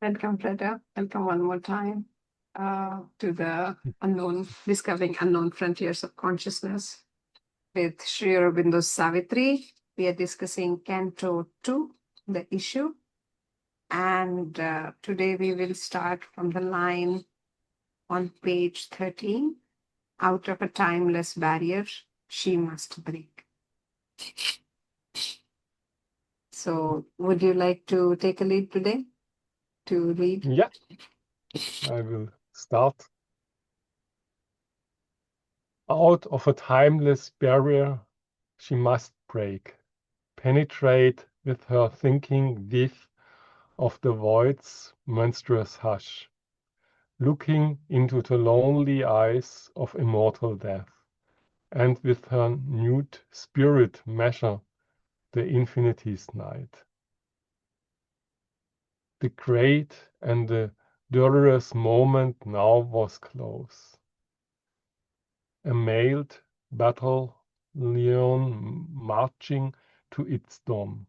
Welcome, Freda. Welcome one more time to the Discovering Unknown Frontiers of Consciousness with Sri Aurobindo's Savitri. We are discussing Canto 2, the issue. And today we will start from the line on page 13. Out of a timeless barrier, she must break. So would you like to take a lead today to read? Yeah, I will start. Out of a timeless barrier, she must break, penetrate with her thinking depth of the void's monstrous hush, looking into the lonely eyes of immortal death, and with her nude spirit measure the infinity's night. The great and the dolorous moment now was close. A mailed battalion marching to its dome.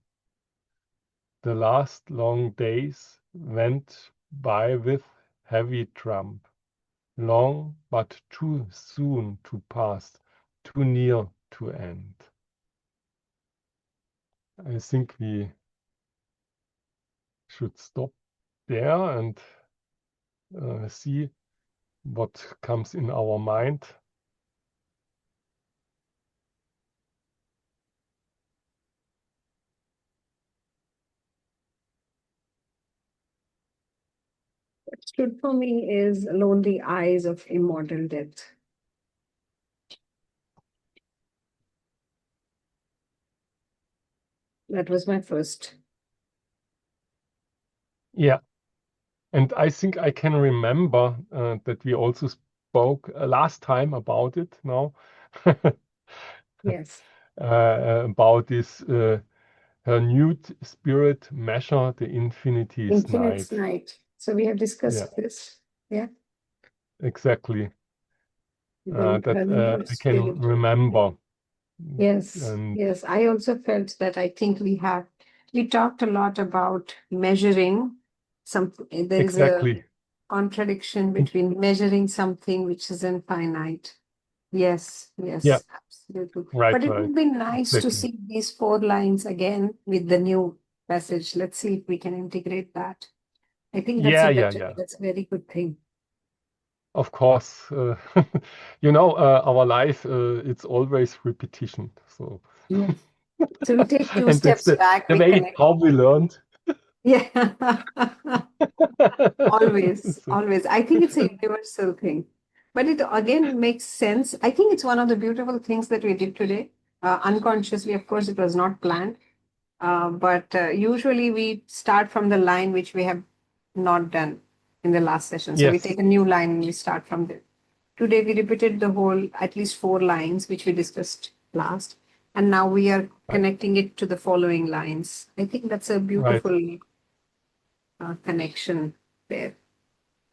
The last long days went by with heavy tramp, long but too soon to pass, too near to end. I think we should stop there and see what comes in our mind. What stood for me is lonely eyes of immortal death. That was my first. Yeah. And I think I can remember that we also spoke last time about it now. Yes. About this her nude spirit measure the infinity's Infinite's night. night. So we have discussed Yeah, this. Yeah. exactly. About her That nude I can spirit. remember. Yes. And Yes. I also felt that I think we talked a lot about measuring something. There is a exactly. contradiction between measuring something which is infinite. Yes, Yeah, yes, absolutely. right, But it right. would be nice to Exactly. see these 4 lines again with the new passage. Let's see if we can integrate that. I think Yeah, yeah. that's a very good thing. Of course, our life, it's always repetition. So, Yeah. So we take two and that's steps back, the we way connect. how we learned. Yeah. Always, So, always. I think it's a universal thing. But it again makes sense. I think it's one of the beautiful things that we did today. Unconsciously, of course, it was not planned. But usually we start from the line which we have not done in the last session. So we yes, take a new line and we start from there. Today we repeated the whole, at least 4 lines, which we discussed last. And now we are right, connecting it to the following lines. I think that's a right. beautiful connection there.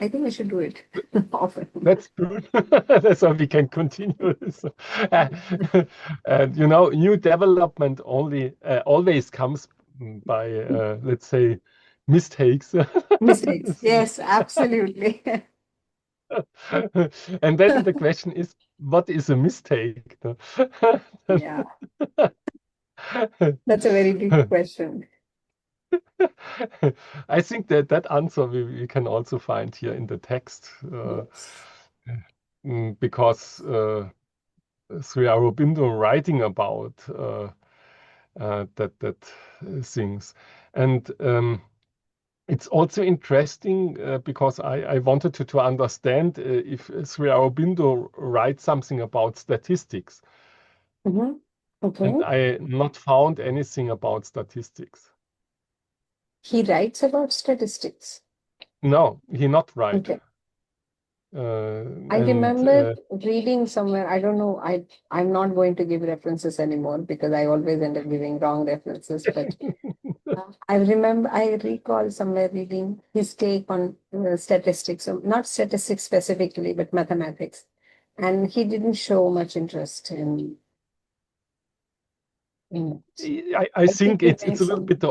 I think I should do it often. That's good. That's how we can continue this. And new development only always comes by, let's say, mistakes. Mistakes. Yes, absolutely. And then the question is, what is a mistake? Yeah, that's a very deep question. I think that answer we can also find here in the text, Yes. because Sri Aurobindo writing about that things. And it's also interesting because I wanted to understand if Sri Aurobindo writes something about statistics. Mm-hmm. Okay. And I not found anything about statistics. He writes about statistics. No, he not write. Okay. I And remember reading somewhere, I don't know, I'm not going to give references anymore because I always end up giving wrong references. But I recall somewhere reading his take on statistics, so not statistics specifically, but mathematics. And he didn't show much interest in it. I I think think he it's a little mentioned, bit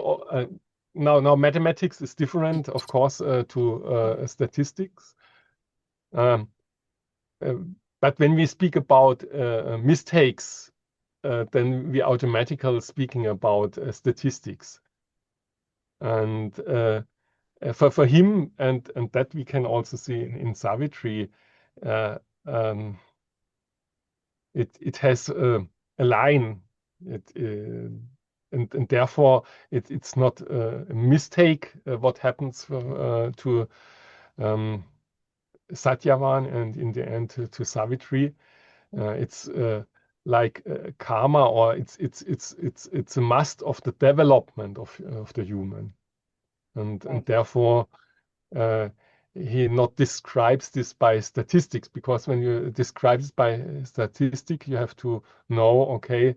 now mathematics is different, of course, to statistics. Um, but when we speak about mistakes, then we automatically speaking about statistics. And for him, and that we can also see in Savitri, uh, um, it has a line, and therefore it's not a mistake what happens to Satyavan and in the end to Savitri. It's like karma, or it's a must of the development of the human, and therefore uh, he not describes this by statistics, because when you describe it by statistic, you have to know, okay,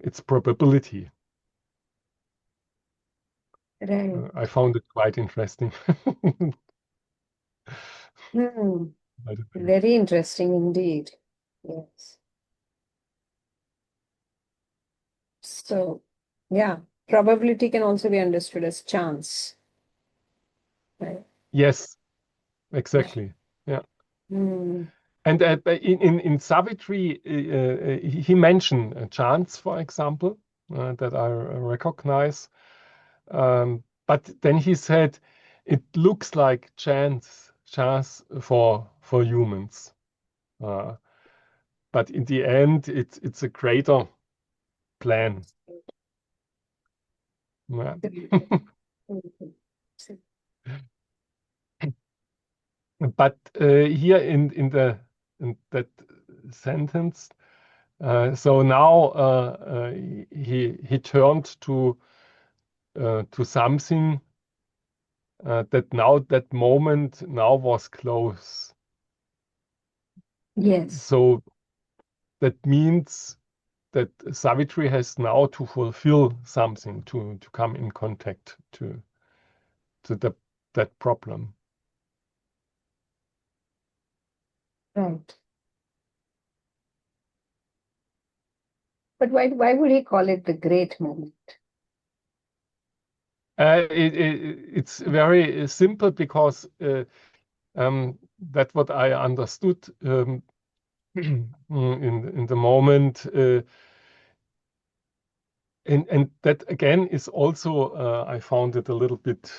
it's probability. Right. I found it quite interesting. Hmm. By the way. Very interesting indeed. Yes. So, yeah, probability can also be understood as chance, right? Yes, exactly. Yeah. Hmm. And in Savitri, he mentioned chance, for example, that I recognize. But then he said, it looks like chance for humans. Uh, but in the end, it's a greater plan. Yeah. But here in that sentence, so now he turned to something that now that moment now was close. Yes, So that means that Savitri has now to fulfill something to come in contact to that problem. right. But why would he call it the great moment? It's very simple, because that's what I understood in the moment, and that again is also I found it a little bit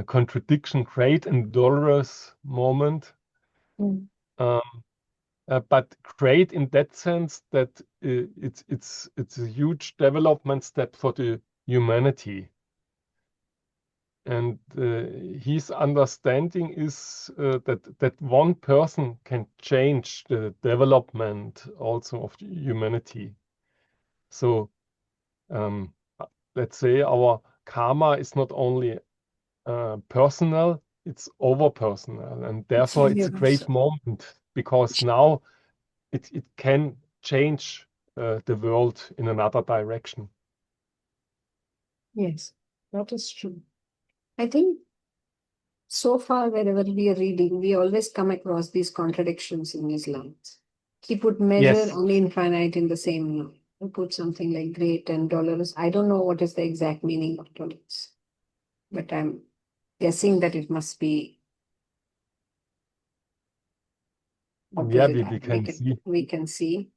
contradiction, great and dolorous moment. Mm. Um, but great in that sense that it's a huge development step for the humanity. And his understanding is that one person can change the development also of humanity. So um, let's say our karma is not only personal, it's over personal, and It's therefore it's a great universal. moment, because now it can change the world in another direction. Yes, that is true. I think so far, wherever we are reading, we always come across these contradictions in his lines. He put measure Yes, and infinite in the same line. He put something like great and dolorous. I don't know what is the exact meaning of dolorous, but I'm guessing that it must be yeah, opposite. we can see. We can see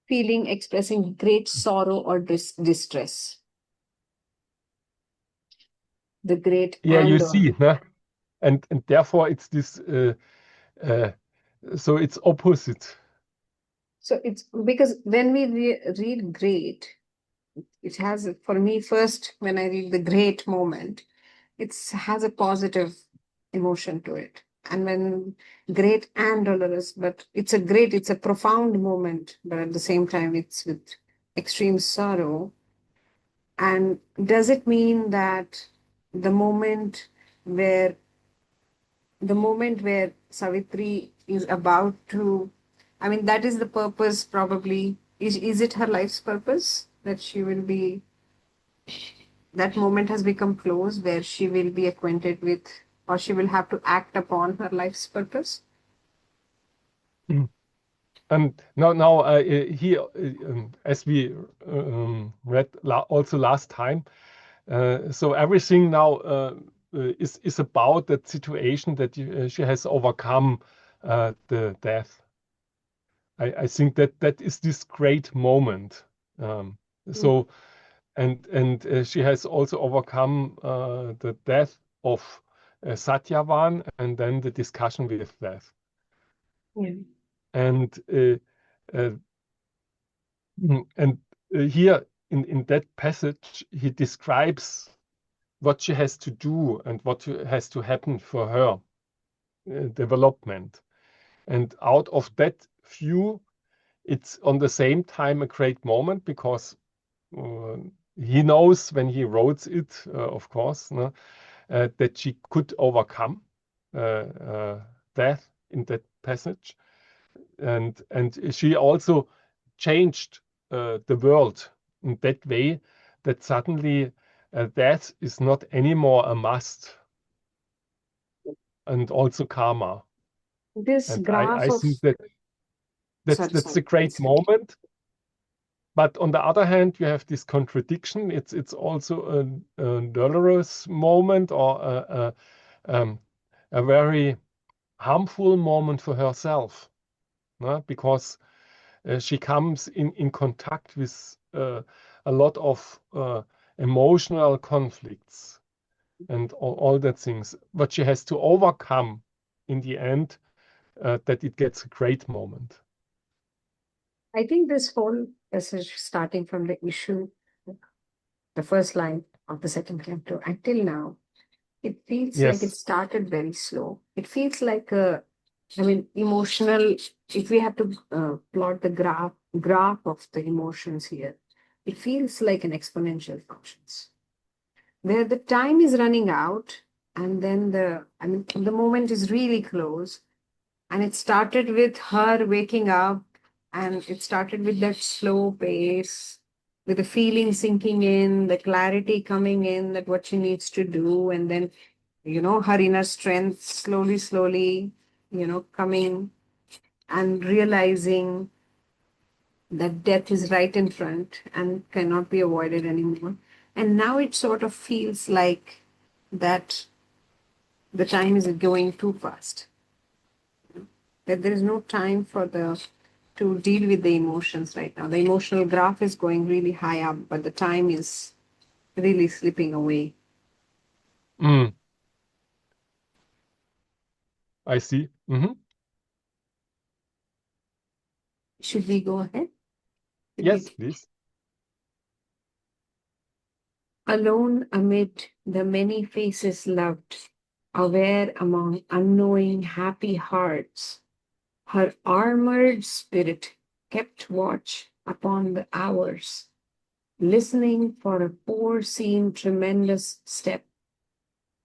feeling expressing great sorrow or distress. The great Yeah, you and see, né? And therefore it's this. Uh, so it's opposite. so it's because when we read great, it has for me first when I read the great moment, it has a positive emotion to it. And when great and dolorous, but it's a profound moment, but at the same time, it's with extreme sorrow. And does it mean that the moment where Savitri is about to, I mean, that is the purpose probably. Is it her life's purpose that she will be, that moment has become close where she will be acquainted with, or she will have to act upon her life's purpose? Mm. And now here, as we read also last time, so everything now is about that situation that she has overcome the death. I think that is this great moment. So and she has also overcome the death of Satyavan and then the discussion with death. Yeah. And uh, and here in that passage, he describes what she has to do and what has to happen for her development. And out of that view, it's on the same time a great moment because uh, he knows when he wrote it, of course, no, that she could overcome death in that passage. And she also changed the world in that way that suddenly death is not anymore a must, and also karma. This And I graph of, think that that's a sorry, great please. moment. But on the other hand, you have this contradiction. It's also a dolorous moment or a very harmful moment for herself, no? Because she comes in contact with a lot of emotional conflicts and all that things. But she has to overcome in the end that it gets a great moment. I think this whole passage, starting from the issue, the first line of the second canto, until now, it feels like it Yes. started very slow. It feels like a, I mean, emotional. If we have to plot the graph of the emotions here, it feels like an exponential functions where the time is running out, and then the moment is really close, and it started with her waking up, and it started with that slow pace, with the feeling sinking in, the clarity coming in, that what she needs to do, and then her inner strength slowly coming, and realizing that death is right in front and cannot be avoided anymore. And now it sort of feels like that the time is going too fast, that there is no time for the to deal with the emotions right now. The emotional graph is going really high up, but the time is really slipping away. Mm, I see. Should we go ahead? Yes, please. Alone amid the many faces loved, aware among unknowing happy hearts, her armored spirit kept watch upon the hours, listening for a foreseen tremendous step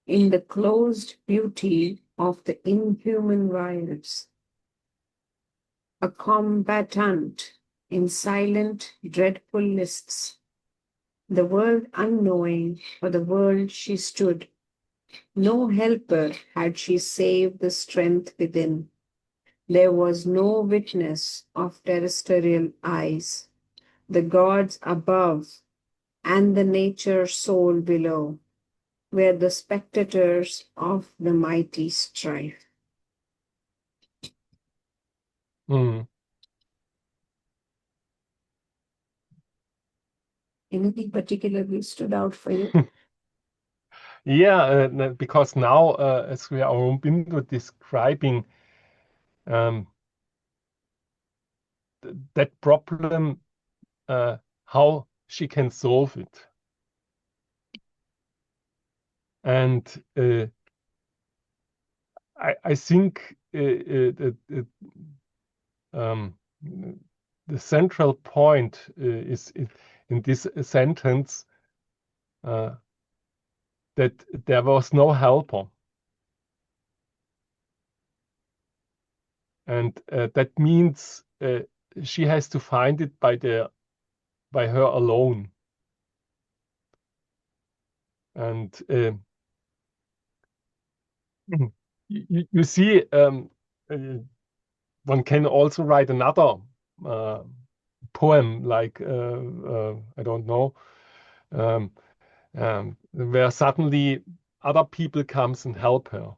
in the closed beauty of the inhuman wilds. A combatant in silent, dreadful lists, the world unknowing, for the world she stood. No helper had she save the strength within. There was no witness of terrestrial eyes, the gods above and the nature soul below were the spectators of the mighty strife. Mm. Anything particularly stood out for you? Yeah, because now, as we are Aurobindo describing um, that problem, how she can solve it. And I think um, the central point is in this sentence that there was no helper. And that means she has to find it by her alone. And you see, one can also write another poem, like I don't know, um, where suddenly other people comes and help her.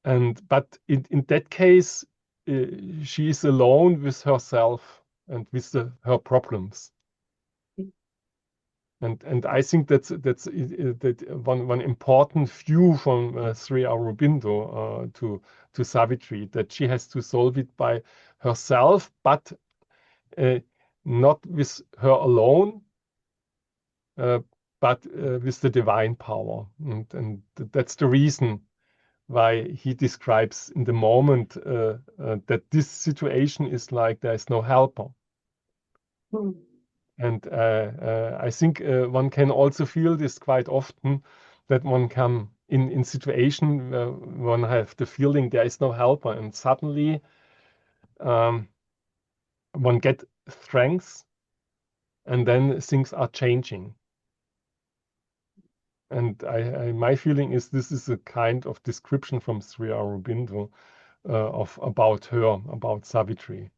But in that case, she is alone with herself and with her problems. And I think that's that one important view from Sri Aurobindo to Savitri, that she has to solve it by herself, but not with her alone, but with the divine power. And that's the reason why he describes in the moment that this situation is like there is no helper. Hmm. And I think one can also feel this quite often, that one come in situation where one have the feeling there is no helper, and suddenly one get strength, and then things are changing. And my feeling is this is a kind of description from Sri Aurobindo about her, about Savitri.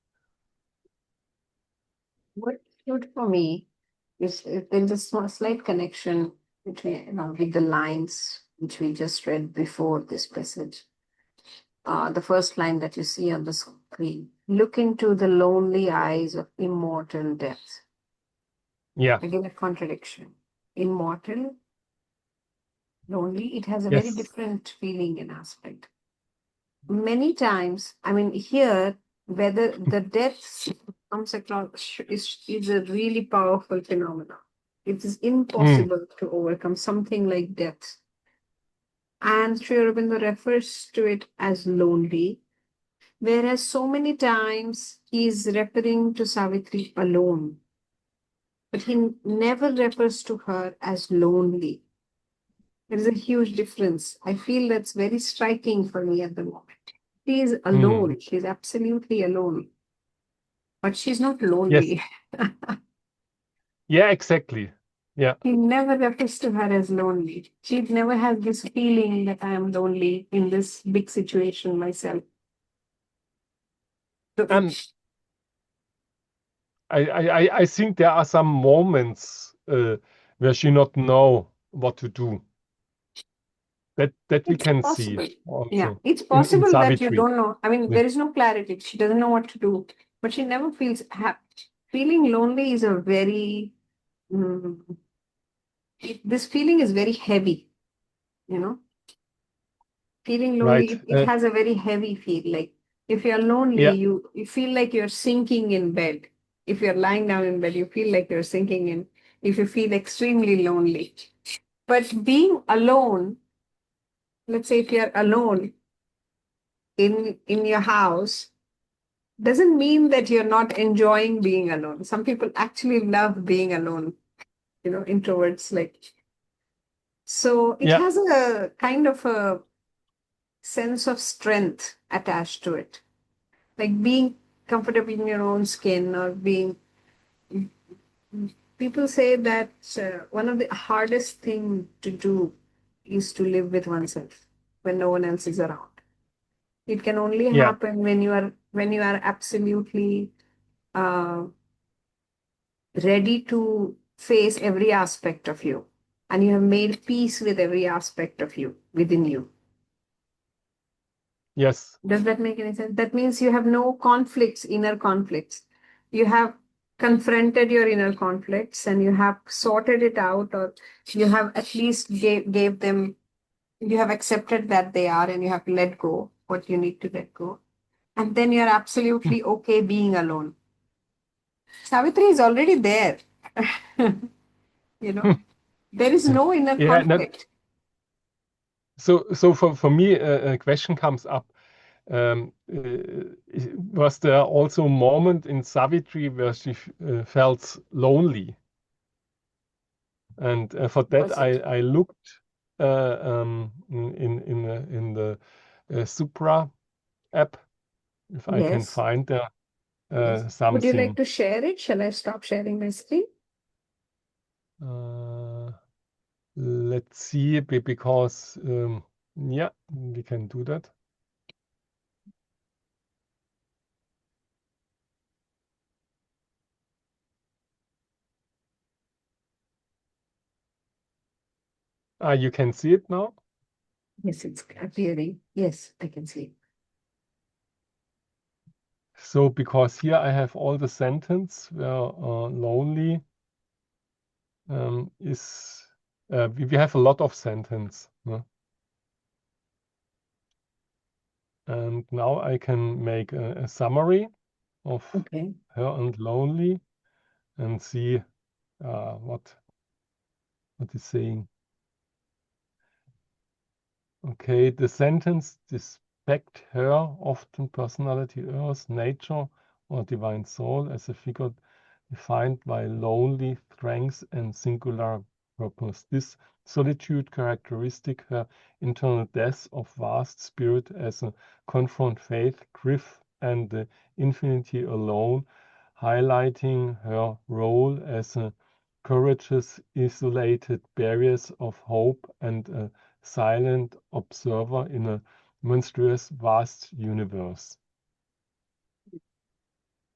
What stood for me is there's a slight connection between, with the lines which we just read before this passage. The first line that you see on the screen: look into the lonely eyes of immortal death. Yeah. Again, a contradiction. Immortal, lonely, it has a very Yes. different feeling and aspect. Many times, I mean, here, whether the death comes across is a really powerful phenomenon. It is impossible to overcome something like death. And Sri Aurobindo refers to it as lonely, whereas so many times he is referring to Savitri alone, but he never refers to her as lonely. There is a huge difference. I feel that's very striking for me at the moment. She is alone. She's absolutely alone. But she's not Yes. lonely. Yeah, exactly. Yeah. He never refers to her as lonely. She never has this feeling that I am lonely in this big situation myself. So And I think there are some moments where she not know what to do. That we it's can see possible. Yeah, also it's in possible that you Savitri. don't know. I mean, Yeah. there is no clarity. She doesn't know what to do. But she never feels happy. Feeling lonely is a very, mm, this feeling is very heavy, you know. Feeling lonely, Right. it has a very heavy feel. Like if you're lonely, Yeah. you feel like you're sinking in bed. If you're lying down in bed, you feel like you're sinking in. If you feel extremely lonely. But being alone, let's say if you're alone in your house, doesn't mean that you're not enjoying being alone. Some people actually love being alone, introverts like. So it Yeah. has a kind of a sense of strength attached to it. Like being comfortable in your own skin, or being, people say that one of the hardest thing to do is to live with oneself when no one else is around. It can only Yeah. happen when you are absolutely uh, ready to face every aspect of you, and you have made peace with every aspect of you within you. Yes. Does that make any sense? That means you have no conflicts, inner conflicts. You have confronted your inner conflicts and you have sorted it out, or you have at least gave them, you have accepted that they are, and you have let go what you need to let go. And then you're absolutely okay being alone. Savitri is already there. you know, there is no inner Yeah. conflict. So for me, a question comes up. Was there also a moment in Savitri where she felt lonely? And for that, Was it? I looked in the Supra app, if I can Yes. find there Yes. Would you like something. to share it? Shall I stop sharing my screen? Uh, let's see, because yeah, we can do that. You can see it now? Yes, it's appearing. Yes, I can see. So because here I have all the sentence where lonely is, we have a lot of sentence. No? And now I can make a summary of Okay. her and lonely and see what is saying. Okay, the sentence depicts her, often personality, earth, nature, or divine soul as a figure defined by lonely strength and singular purpose. This solitude characteristic her internal death of vast spirit as a confront faith, grief, and the infinity alone, highlighting her role as a courageous, isolated barriers of hope and a silent observer in a monstrous, vast universe.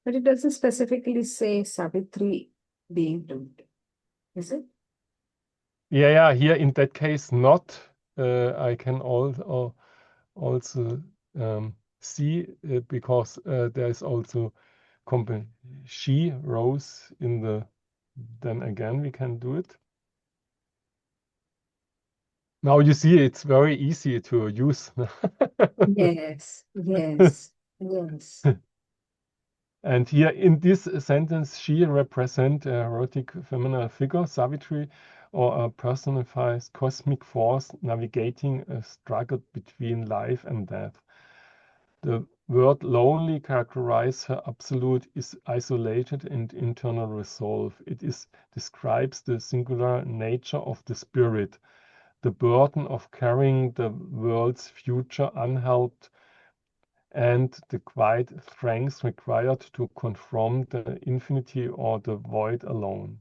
But it doesn't specifically say Savitri being doomed, is it? Yeah, here in that case, not. I can also see because there is also she rose in the. Then again, we can do it. Now you see, it's very easy to use. Yes, yes, yes. And here in this sentence, she represents a erotic feminine figure, Savitri, or a personifies cosmic force navigating a struggle between life and death. The word lonely characterizes her absolute is isolated and internal resolve. It describes the singular nature of the spirit, the burden of carrying the world's future unhelped, and the quiet strength required to confront the infinity or the void alone.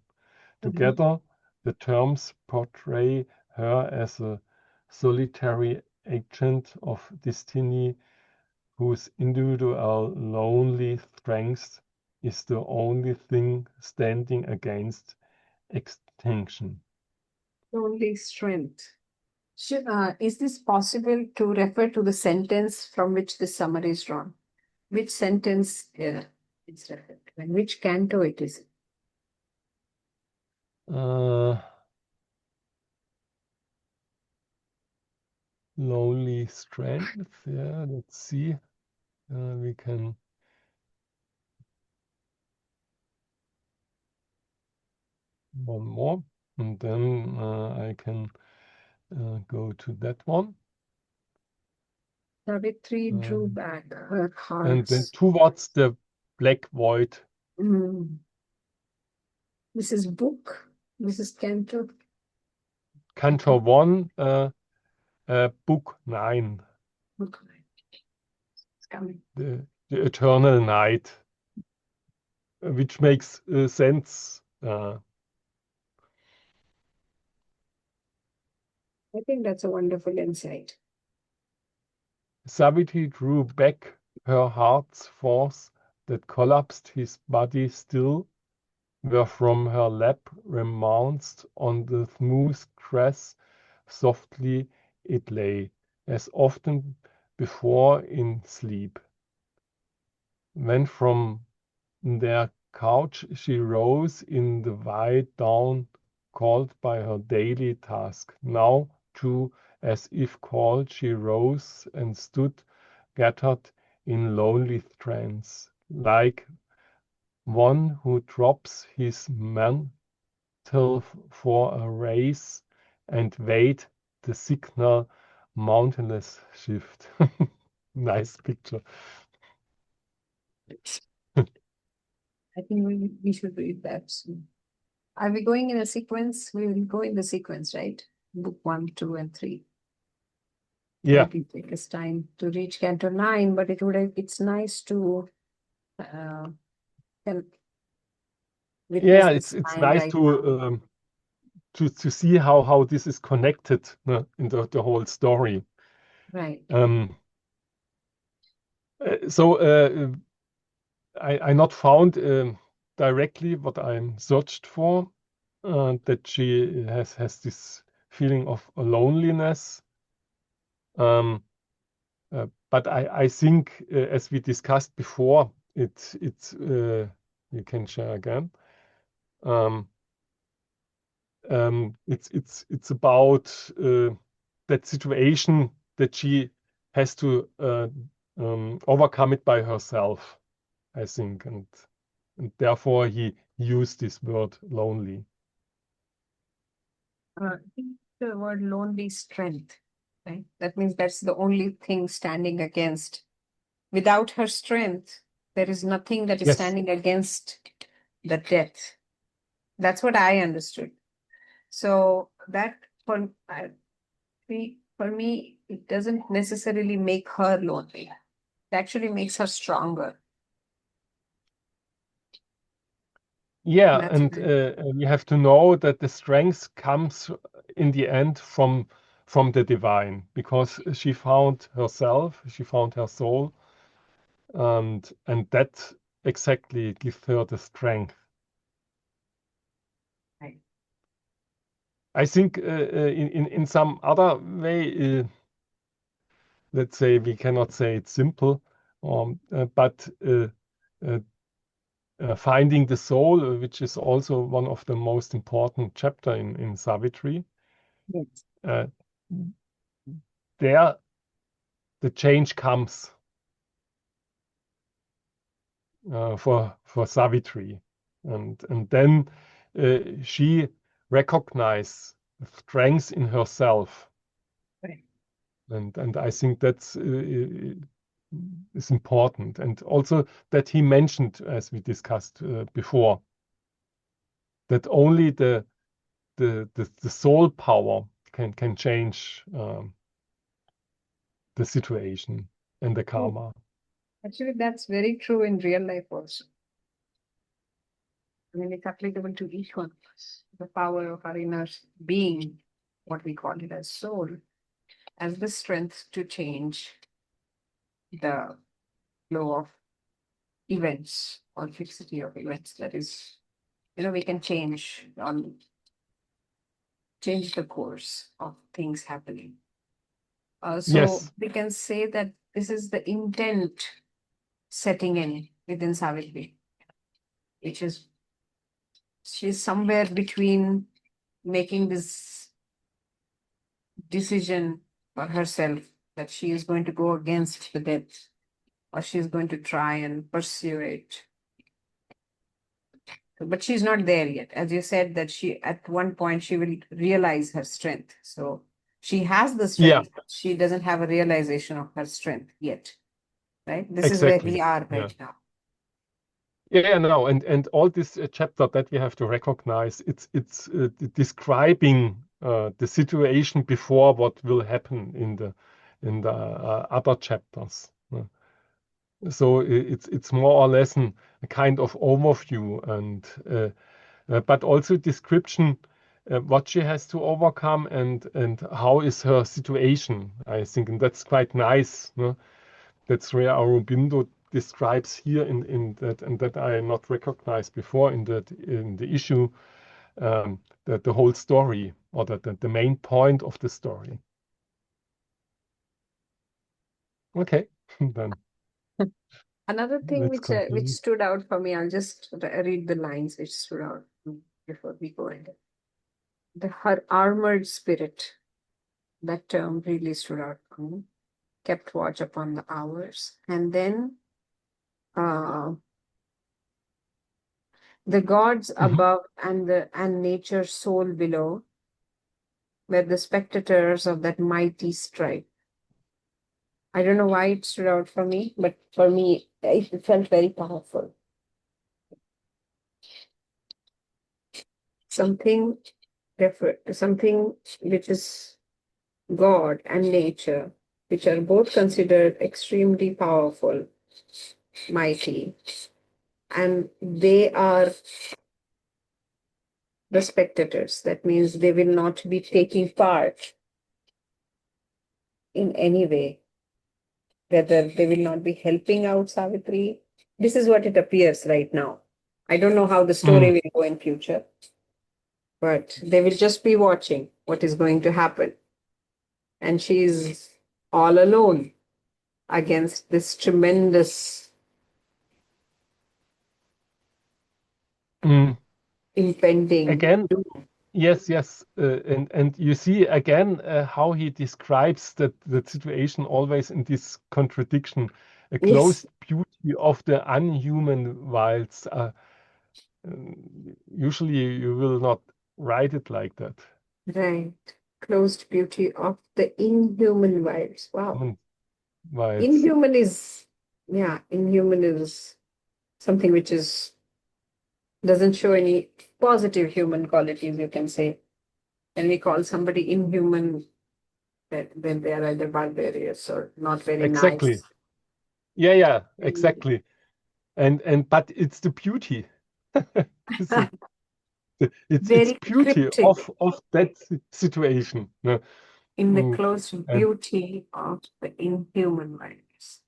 Together, the terms portray her as a solitary agent of destiny whose individual lonely strength is the only thing standing against extinction. Only strength. Is this possible to refer to the sentence from which the summary is drawn? Which sentence it's referred to, and which canto it is? Lonely strength. Yeah, let's see. We can. One more, and then I can go to that one. Savitri drew back her And then heart. towards the black void. This is book. This is Canto. Canto 1, Book 9. Book. It's coming. The Eternal Night, which makes sense. I think that's a wonderful insight. Savitri drew back her heart's force that collapsed his body still, where from her lap remounted on the smooth grass softly it lay, as often before in sleep. When from their couch she rose in the wide dawn, called by her daily task. Now, too, as if called, she rose and stood gathered in lonely trance, like one who drops his mantle for a race and wait the signal mountainless shift. Nice picture. I think we should read that soon. Are we going in a sequence? We will go in the sequence, right? Book 1, 2, and 3. Yeah. It will take us time to reach Canto 9, but it's nice to can Yeah, witness it's this nice right to see how this is connected in the whole story. right. So I not found directly what I'm searched for, that she has this feeling of loneliness. But I think, as we discussed before, it's you can share again. It's about that situation that she has to overcome it by herself, I think, and therefore he used this word lonely. I think the word lonely strength, right? That means that's the only thing standing against. Without her strength, there is nothing that is Yes. standing against the death. That's what I understood. So that for me, it doesn't necessarily make her lonely. It actually makes her stronger. Yeah, That's and right. you have to know that the strength comes in the end from the divine, because she found herself, she found her soul, and that exactly gives her the strength. Right. I think in some other way, let's say we cannot say it's simple, but finding the soul, which is also one of the most important chapter in Savitri. Yes. There the change comes for Savitri, and then she recognizes strength in herself, Right. and I think that's is important, and also that he mentioned, as we discussed before, that only the soul power can change the situation and the karma. Actually, that's very true in real life also. I mean, it's applicable to each one of us. The power of our inner being, what we call it as soul, has the strength to change the flow of events or fixity of events. That is, we can change the course of things happening. So Yes. we can say that this is the intent setting in within Savitri, which is she's somewhere between making this decision for herself that she is going to go against the death, or she's going to try and pursue it. But she's not there yet. As you said, that she at one point she will realize her strength. So she has the strength, but she doesn't have a realization of her strength yet. Right? This is where we are right now. Yeah, no, and all this chapter that we have to recognize, it's describing the situation before what will happen in the other chapters. So it's more or less a kind of overview, and but also description what she has to overcome and how is her situation, I think, and that's quite nice. That's where Aurobindo describes here in that, and that I not recognized before in the issue, that the whole story, or the main point of the story. Okay, then Another thing let's which continue. stood out for me, I'll just read the lines which stood out before we go ahead. Her armored spirit, that term really stood out for me. Kept watch upon the hours, and then the gods above and nature's soul below were the spectators of that mighty strife. I don't know why it stood out for me, but for me, it felt very powerful. Something which is God and nature, which are both considered extremely powerful, mighty, and they are the spectators. That means they will not be taking part in any way, whether they will not be helping out Savitri. This is what it appears right now. I don't know how the story will go in future, but they will just be watching what is going to happen. And she's all alone against this tremendous impending Again, doom. yes, yes, and you see again how he describes the situation always in this contradiction, a Yes, closed beauty of the unhuman wilds. Usually you will not write it like that. right. Closed beauty of the inhuman vibes. Wow. Human wilds. Inhuman is, yeah, inhuman is something which is doesn't show any positive human qualities, you can say. And we call somebody inhuman, that then they are either barbarous or not very Exactly. nice. Yeah, yeah, And exactly. And but it's the beauty. It's it's very beauty cryptic of that situation. No? in the Mm, closed and beauty of the inhuman vibes.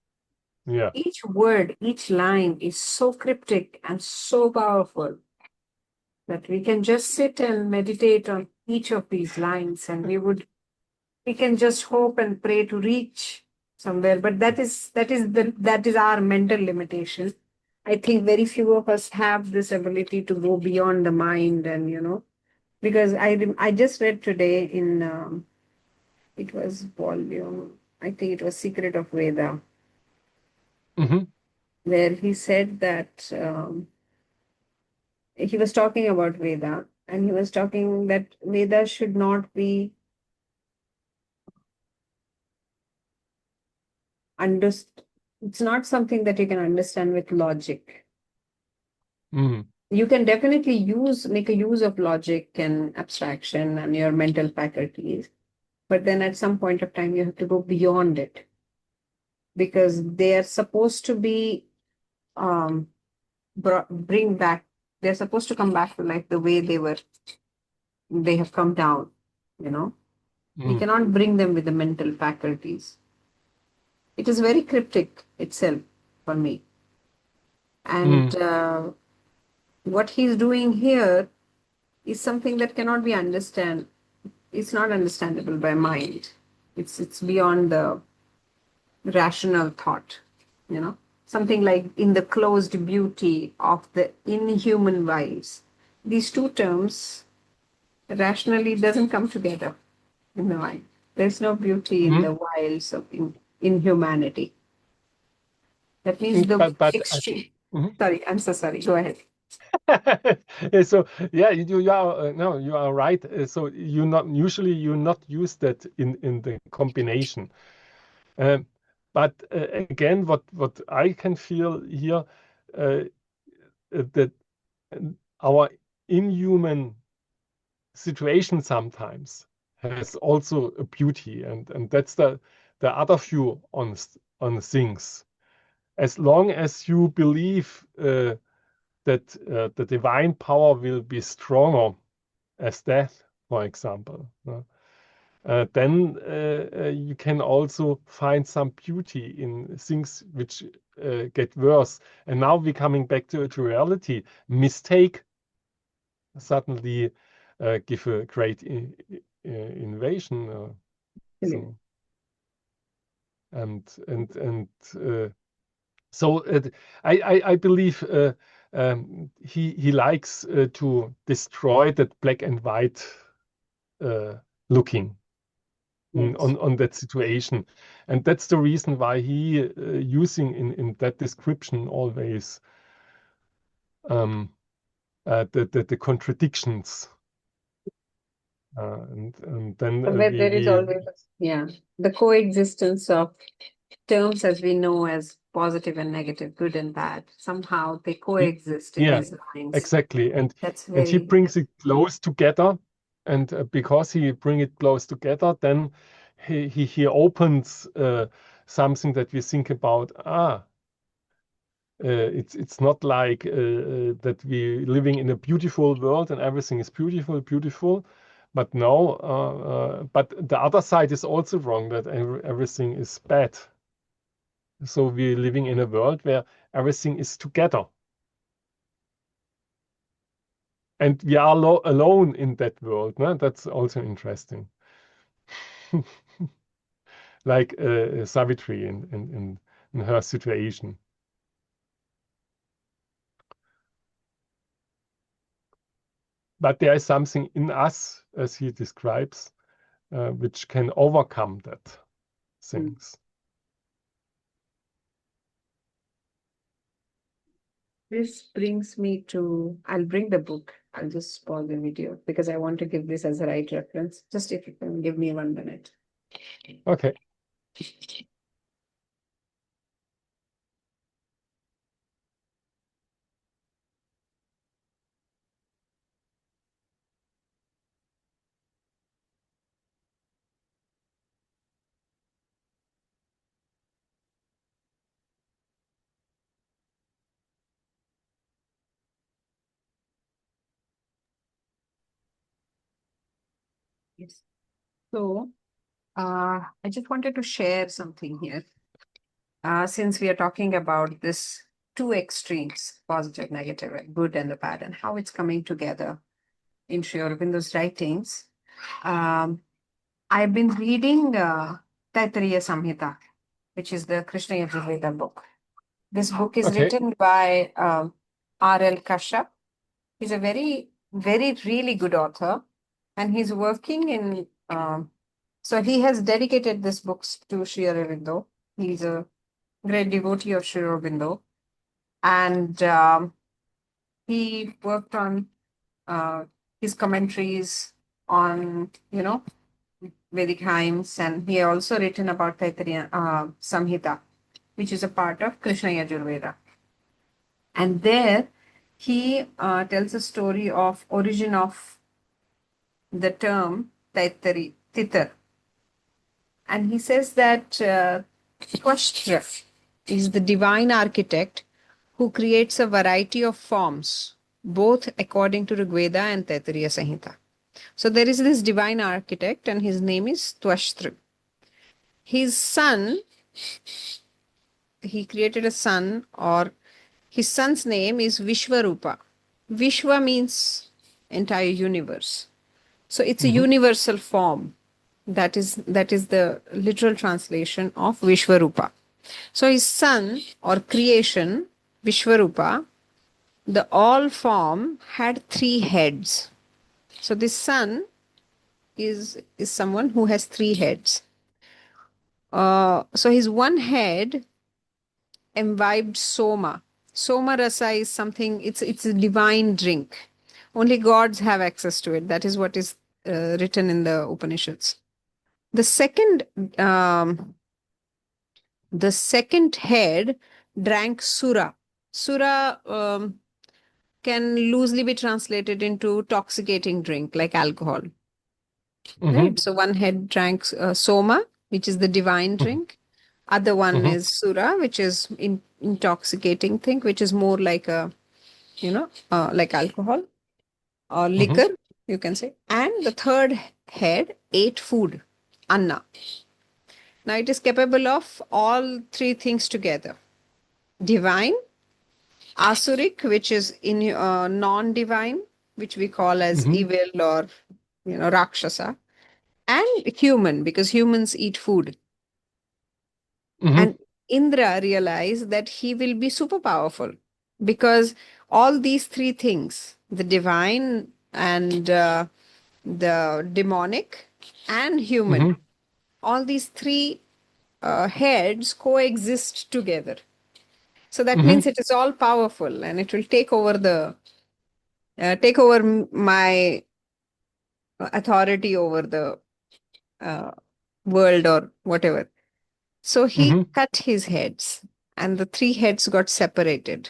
yeah. Each word, each line is so cryptic and so powerful that we can just sit and meditate on each of these lines, and we can just hope and pray to reach somewhere. But that is our mental limitation. I think very few of us have this ability to go beyond the mind, and because I just read today in it was volume, I think it was Secret of Veda, Hmm. where he said that he was talking about Veda, and he was talking that Veda should not be understood. It's not something that you can understand with logic. Mm. You can definitely make a use of logic and abstraction and your mental faculties, but then at some point of time you have to go beyond it, because they are supposed to be um bring back they're supposed to come back to life the way they have come down, you know we Mm. cannot bring them with the mental faculties. It is very cryptic itself for me. And Mm. what he's doing here is something that cannot be understand. It's not understandable by mind. It's beyond the rational thought. Something like in the closed beauty of the inhuman vibes. These two terms rationally doesn't come together in the mind. There's no beauty in Mm. the wilds of inhumanity. That means the But extreme. mhm. Sorry, I'm so sorry. Go ahead. So yeah, you are no, you are right. So you not use that in the combination. Um, but again, what I can feel here, that our inhuman situation sometimes has also a beauty, and that's the other view on things. As long as you believe that the divine power will be stronger as death, for example, then you can also find some beauty in things which get worse. And now we're coming back to reality. Mistake suddenly give a great invasion. So and so I believe he likes to destroy that black and white looking Yes. on that situation, and that's the reason why he using in that description always the contradictions, and then Somewhere there is we always, yeah, the coexistence of terms as we know as positive and negative, good and bad. Somehow they y- coexist in yeah, his lines. exactly, That's and he very brings it close together, and because he bring it close together, then he opens something that we think about. It's not like that we living in a beautiful world and everything is beautiful, beautiful. But no, but the other side is also wrong, that everything is bad. So we're living in a world where everything is together. And we are alone in that world. No? That's also interesting. Like Savitri in her situation. But there is something in us, as he describes, which can overcome that things. This brings me to, I'll bring the book. I'll just pause the video because I want to give this as a right reference. Just if you can give me 1 minute. Okay. Yes. So, I just wanted to share something here. Since we are talking about this two extremes, positive, negative, and good and the bad, and how it's coming together in Sri Aurobindo's writings, um, I've been reading Taittiriya Samhita, which is the Krishna Yajurveda book. This book is Okay. written by R.L. Kashyap. He's a very, very, really good author, and he's working in. So he has dedicated this books to Sri Aurobindo. He's a great devotee of Sri Aurobindo, and he worked on his commentaries on, Vedic hymns, and he also written about Taittiriya Samhita, which is a part of Krishna Yajurveda. And there he tells a story of origin of the term Taittiri, Tittir. And he says that Tvastshtra is the divine architect who creates a variety of forms, both according to Rigveda and Taittiriya Samhita. So there is this divine architect, and his name is Tvastshtra. His son, he created a son, or his son's name is Vishwarupa. Vishwa means entire universe. So it's a universal form. That is the literal translation of Vishwarupa. So his son or creation, Vishwarupa, the all form had 3 heads. So this son is someone who has 3 heads. So his one head imbibed soma. Soma rasa is something, it's a divine drink. Only gods have access to it. That is what is written in the Upanishads. The second head drank sura. Sura can loosely be translated into toxicating drink like alcohol. Right? So one head drank soma, which is the divine drink. Other one is sura, which is intoxicating thing, which is more like a, like alcohol or liquor, you can say. And the third head ate food, anna. Now it is capable of all 3 things together. Divine, asuric, which is in non-divine, which we call as evil or, rakshasa, and human, because humans eat food. And Indra realized that he will be super powerful because all these 3 things, the divine and the demonic and human, all these 3 heads coexist together. So that means it is all powerful, and it will take over my authority over the world or whatever. So he cut his heads, and the 3 heads got separated.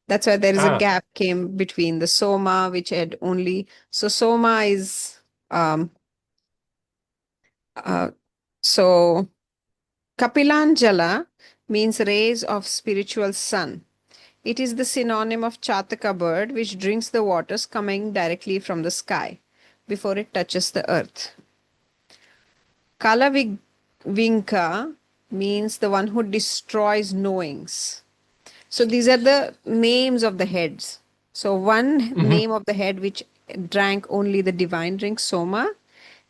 That's why there is a gap came between the soma, which had only. So soma is so Kapilanjala means rays of spiritual sun. It is the synonym of Chataka bird, which drinks the waters coming directly from the sky before it touches the earth. Kalavinka means the one who destroys knowings. So these are the names of the heads. So one name of the head which drank only the divine drink Soma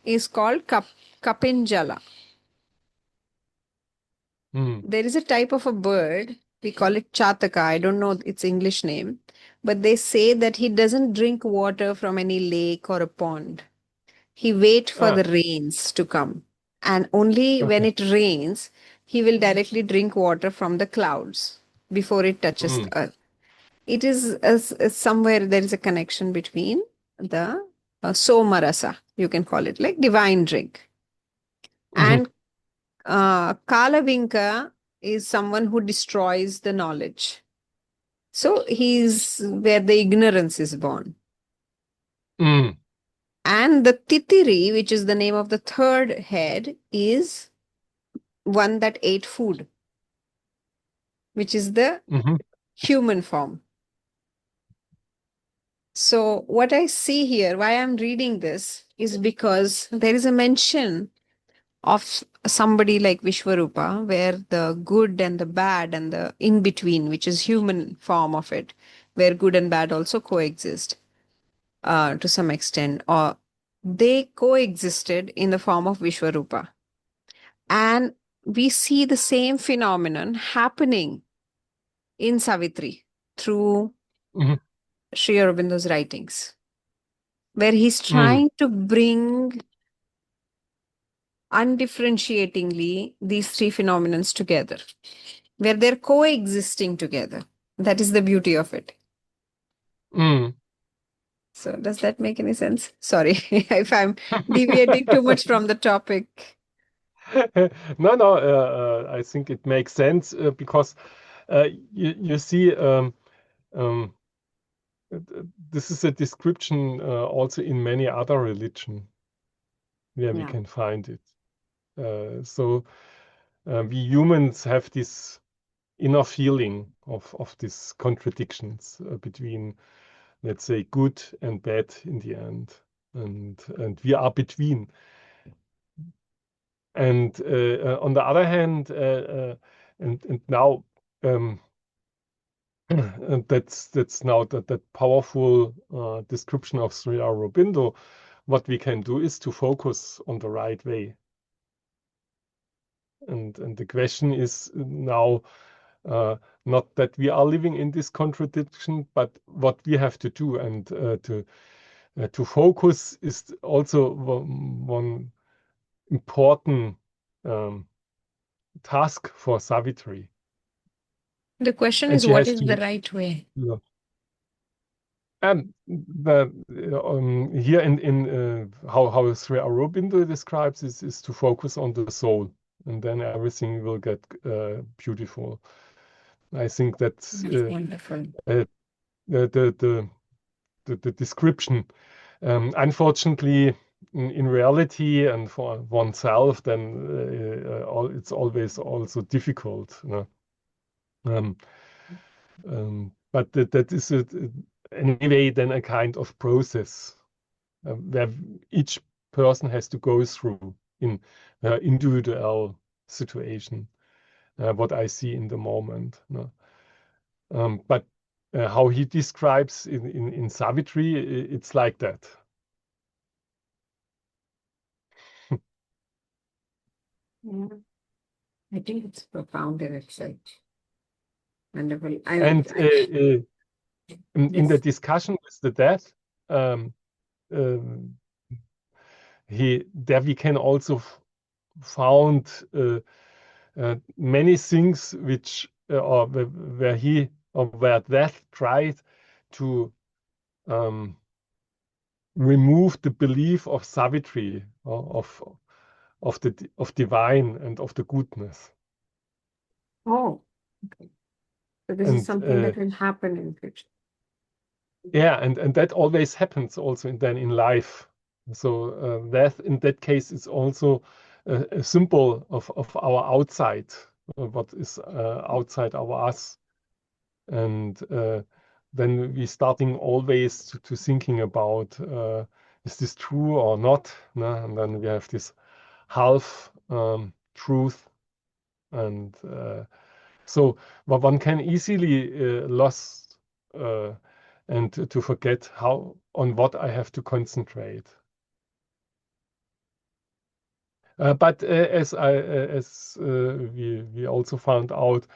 is called Kapinjala. There is a type of a bird, we call it Chataka. I don't know its English name, but they say that he doesn't drink water from any lake or a pond. He waits for the rains to come. And only when it rains, he will directly drink water from the clouds before it touches the earth. It is somewhere there is a connection between the Somarasa, you can call it like divine drink. And Kalavinka is someone who destroys the knowledge. So he's where the ignorance is born. And the Tittiri, which is the name of the third head, is one that ate food, which is the human form. So what I see here, why I'm reading this, is because there is a mention of somebody like Vishwarupa, where the good and the bad and the in-between, which is human form of it, where good and bad also coexist to some extent, or they coexisted in the form of Vishwarupa. And we see the same phenomenon happening in Savitri through Sri Aurobindo's writings, where he's trying to bring undifferentiatingly these three phenomenons together, where they're coexisting together. That is the beauty of it. So does that make any sense? Sorry if I'm deviating too much from the topic. No, I think it makes sense because you see, this is a description also in many other religions where we can find it. So we humans have this inner feeling of these contradictions between, let's say, good and bad in the end, and we are between. And on the other hand, and now and that's now that powerful description of Sri Aurobindo. What we can do is to focus on the right way. And the question is now not that we are living in this contradiction, but what we have to do. And to focus is also one important task for Savitri. The question is, what is the right way? Yeah. And here in how Sri Aurobindo describes is to focus on the soul, and then everything will get beautiful. I think that's wonderful. The description. Unfortunately, in reality and for oneself, then it's always also difficult. You know? But that is anyway then a kind of process where each person has to go through in individual situation, what I see in the moment. No? But how he describes in Savitri, it's like that. Yeah. I think it's profound in itself. Wonderful. And in the discussion with the dead, there we can also found many things which or where death tried to remove the belief of Savitri, of divine and of the goodness. Oh, okay. So this is something that will happen in future. Yeah, and that always happens also in life. So death in that case is also a symbol of our outside, what is outside our us. And then we starting always to thinking about is this true or not? No? And then we have this half truth. And so one can easily lost and to forget on what I have to concentrate. But as we also found out,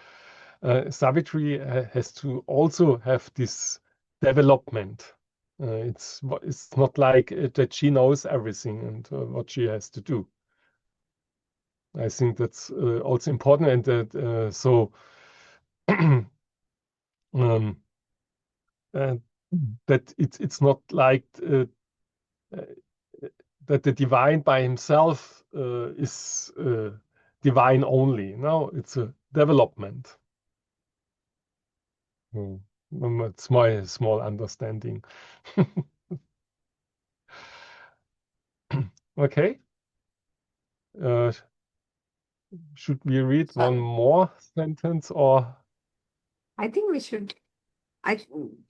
Savitri has to also have this development. It's not like that she knows everything and what she has to do. I think that's also important, and that so that it's not like that the divine by himself is divine only. No, it's a development. It's my small understanding. Okay. Should we read one more sentence, or? I think we should.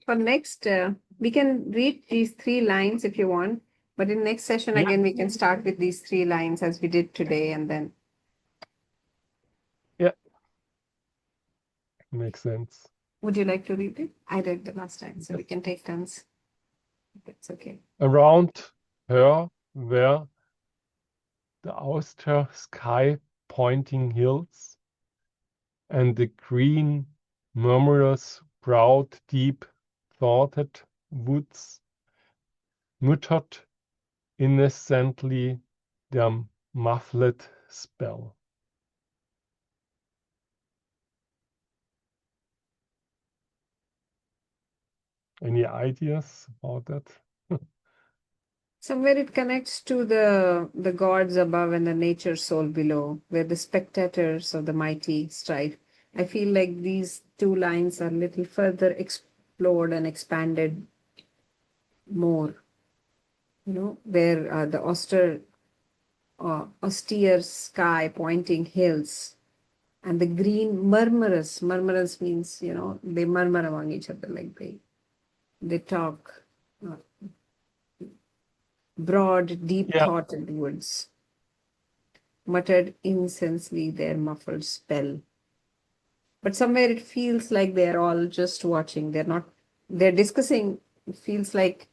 For next, we can read these 3 lines if you want, but in next session Yeah. again we can start with these 3 lines as we did today, and then. Yeah. Makes sense. Would you like to read it? I read the last time, so we can take turns. That's okay. Around her were the austere sky pointing hills, and the green, murmurous, broad, deep-thoughted woods muttered innocently their muffled spell. Any ideas about that? Somewhere it connects to the gods above and the nature soul below, where the spectators of the mighty strive. I feel like these 2 lines are a little further explored and expanded more. Where the austere sky pointing hills and the green murmurous means, they murmur among each other, like they talk. Broad, deep-thoughted woods muttered incessantly their muffled spell. But somewhere it feels like they're all just watching. They're discussing. It feels like,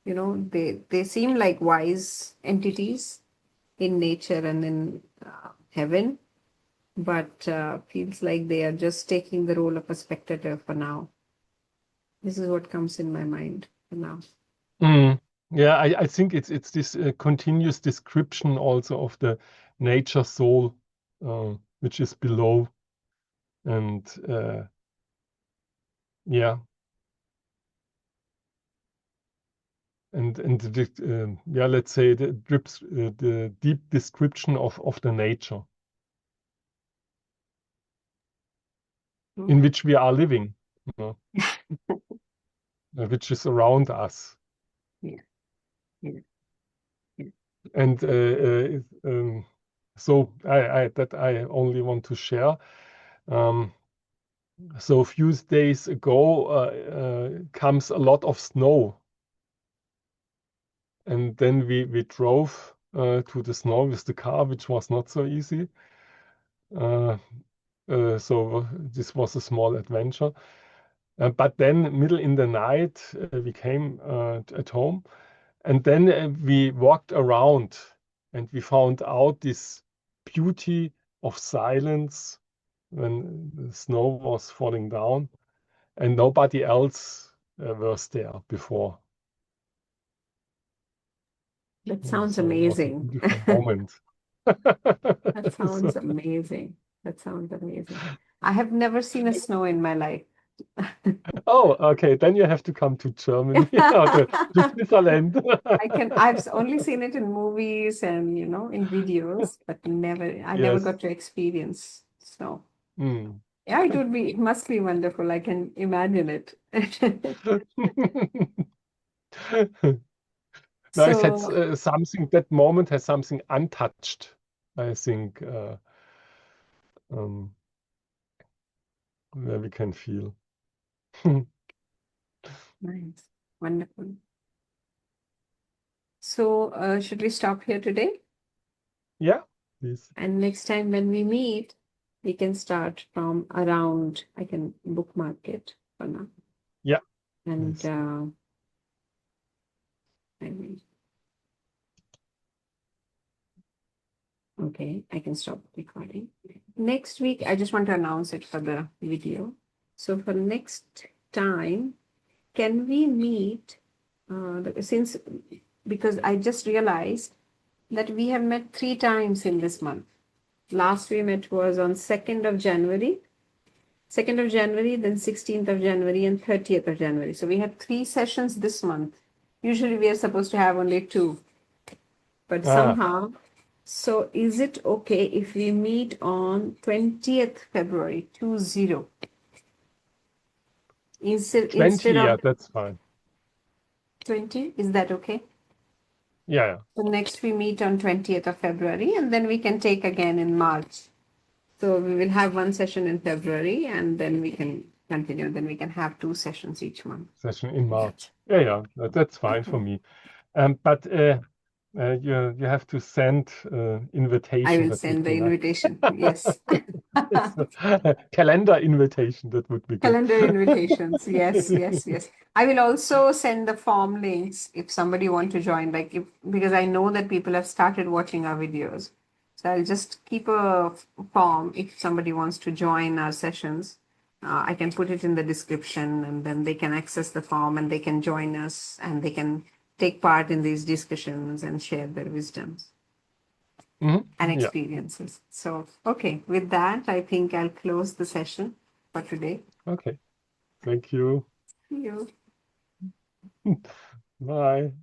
they seem like wise entities in nature and in heaven, but feels like they are just taking the role of a spectator for now. This is what comes in my mind for now. Yeah, I think it's this continuous description also of the nature soul, which is below, and yeah, and yeah, let's say the deep description of the nature in which we are living, which is around us. Yeah. Yeah. Yeah. And so I only want to share. So a few days ago comes a lot of snow, and then we drove to the snow with the car, which was not so easy. So this was a small adventure. But then middle in the night, we came at home, and then we walked around, and we found out this beauty of silence when the snow was falling down, and nobody else was there before. That sounds So it was a amazing. beautiful moment. That sounds amazing. That sounds amazing. I have never seen a snow in my life. Oh, okay. Then you have to come to Germany or to Switzerland. I've only seen it in movies and, in videos, but I never Yes. got to experience snow. Mm. Yeah, it must be wonderful. I can imagine it. No, it had So, something, that moment has something untouched, I think, where we can feel. nice. Wonderful. So, should we stop here today? Yeah, please. And next time when we meet, we can start from around. I can bookmark it for now. Yeah. And Yes. okay, I can stop recording. Next week, I just want to announce it for the video. So for next time, can we meet? Because I just realized that we have met 3 times in this month. Last we met was on 2nd of January, then 16th of January, and 30th of January. So we had 3 sessions this month. Usually we are supposed to have only 2, but somehow. So is it okay if we meet on 20th February, 20? Instead 20, yeah, of that's fine. 20, is that okay? Yeah. So next we meet on 20th of February, and then we can take again in March. So we will have 1 session in February, and then we can continue. Then we can have 2 sessions each month. Session in March. Yeah, that's fine for me. But you have to send invitation. I will That send would the be nice. invitation. Yes. Yes, calendar invitation. That would be good. Calendar invitations. Yes. I will also send the form links if somebody want to join. Because I know that people have started watching our videos. So I'll just keep a form if somebody wants to join our sessions. I can put it in the description, and then they can access the form and they can join us and they can take part in these discussions and share their wisdoms and Yeah. experiences. So, okay, with that, I think I'll close the session for today. Okay. Thank you. See you. Bye.